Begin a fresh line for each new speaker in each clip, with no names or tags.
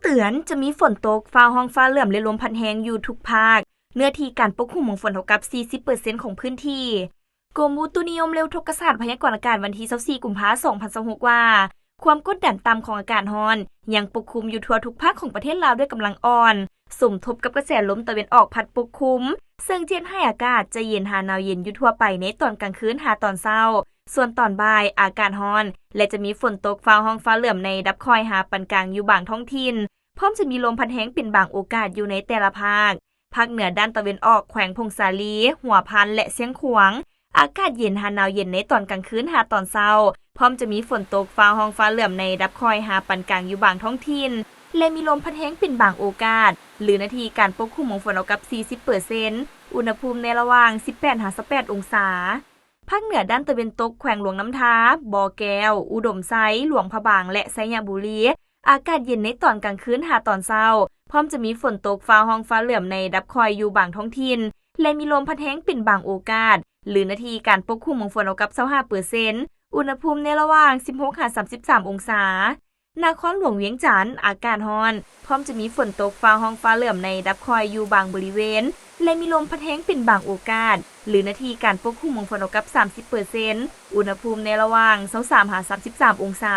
เตือนจะมีฝนตกฟ้าห้องฟ้าเหลื่อมและลมพัดแรงอยู่ทุกภาคเนื้อที่การปกคลุมของฝนเท่ากับ 40% ของพื้นที่กรมอุตุนิยมเร็วทกศาสตร์พยากรณ์อากาศวันที่24กุมภาพันธ์2026ว่าความกดดันต่ำของอากาศร้อนยังปกคลุมอยู่ทั่วทุกภาคของประเทศลาวด้วยกำลังอ่อนสมทบกับกระแสลมตะวันออกพัดปกคลุมซึ่งเจียนให้อากาศจะเย็นหาหนาวเย็นอยู่ทั่วไปในตอนกลางคืนหาตอนเช้าส่วนตอนบ่ายอากาศร้อนและจะมีฝนตกฟ้าห้องฟ้าเหลื่อมในดับคอยหาปานกลางอยู่บางท้องถิ่นพร้อมจะมีลมพัดแรงเป็นบางโอกาสอยู่ในแต่ละภาคเหนือด้านตะวันออกแขวงพงสาลีหัวพันและเสียงขวางอากาศเย็นหาหนาวเย็นในตอนกลางคืนหาตอนเช้าพร้อมจะมีฝนตกฟ้าห้องฟ้าเหลื่อมในดับคอยหาปานกลางอยู่บางท้องถิ่นและมีลมพัดแรงเป็นบางโอกาสหรือนาทีการปกคลุมของฝนเอากับ 40% อุณหภูมิในระหว่าง 18-28 องศาภาคเหนือด้านตะวันตกแขวงหลวงน้ำท้าบ่อแก้วอุดมไซหลวงพระบางและไสยบุรีอากาศเย็นในตอนกลางคืนหาตอนเช้าพร้อมจะมีฝนตกฟ้าห้องฟ้าเหลื่อมในดับคอยอยู่บางท้องถิ่นและมีลมพัดแรงเป็นบางโอกาสหรือนาทีการปกคลุมของฝนเอากับ 25% อุณหภูมิในระหว่าง 16-33 องศานครหลวงเวียงจันทน์อากาศร้อนพร้อมจะมีฝนตกฟ้าห้องฟ้าเหลื่อมในดับคอยอยู่บางบริเวณและมีลมพัดแรงเป็นบางโอกาสหรือนาทีการปกคลุมของฝนเอากับ 30% อุณหภูมิในระหว่าง 23-33 องศา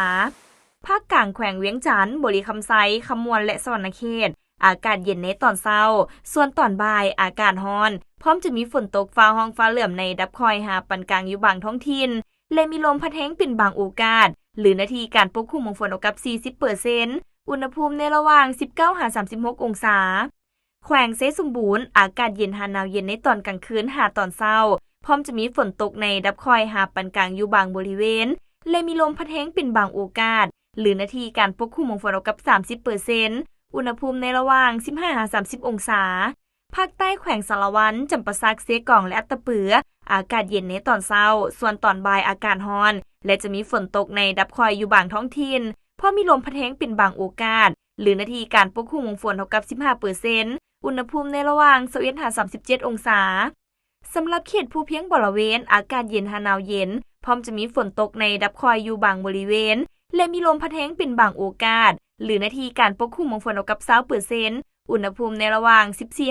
ภาคกลางแขวงเวียงจันทน์บริคำไซคำมวลและสวรรณเขตอากาศเย็นในตอนเช้าส่วนตอนบ่ายอากาศร้อนพร้อมจะมีฝนตกฟ้าห้องฟ้าเหลื่อมในดับคอยหาปานกลางอยู่บางท้องถิ่นและมีลมพัดแรงเป็นบางโอกาสหรือนาทีการปกคลุมของฝนเอากับ 40% อุณหภูมิในระหว่าง 19-36 องศาแขวงเซสมบูรณ์อากาศเย็นหาหนาวเย็นในตอนกลางคืนหาตอนเช้าพร้อมจะมีฝนตกในดับคอยหาปานกลางอยู่บางบริเวณและมีลมพัดแรงเป็นบางโอกาสหรือนาทีการปกคลุมของฝนเอากับ 30% อุณหภูมิในระหว่าง 15-30 องศาภาคใต้แขวงสารวันจำปาสักเสกล่องและอัตตปืออากาศเย็นในตอนเช้าส่วนตอนบ่ายอากาศร้อนและจะมีฝนตกในดับคอยอยู่บางท้องถิ่นเพราะมีลมพัดแรงเป็นบางโอกาสหรือนาทีการปกคลุมของฝนเท่ากับ 15% อุณหภูมิในระหว่าง 21-37 องศาสำหรับเขตภูเพียงบริเวณอากาศเย็นหาหนาวเย็นพร้อมจะมีฝนตกในดับคอยอยู่บางบริเวณและมีลมพัดแรงเป็นบางโอกาสหรือนาทีการปกคลุมของฝนเท่ากับ 20% อุณหภูมิในระหว่าง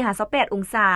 14-28 องศา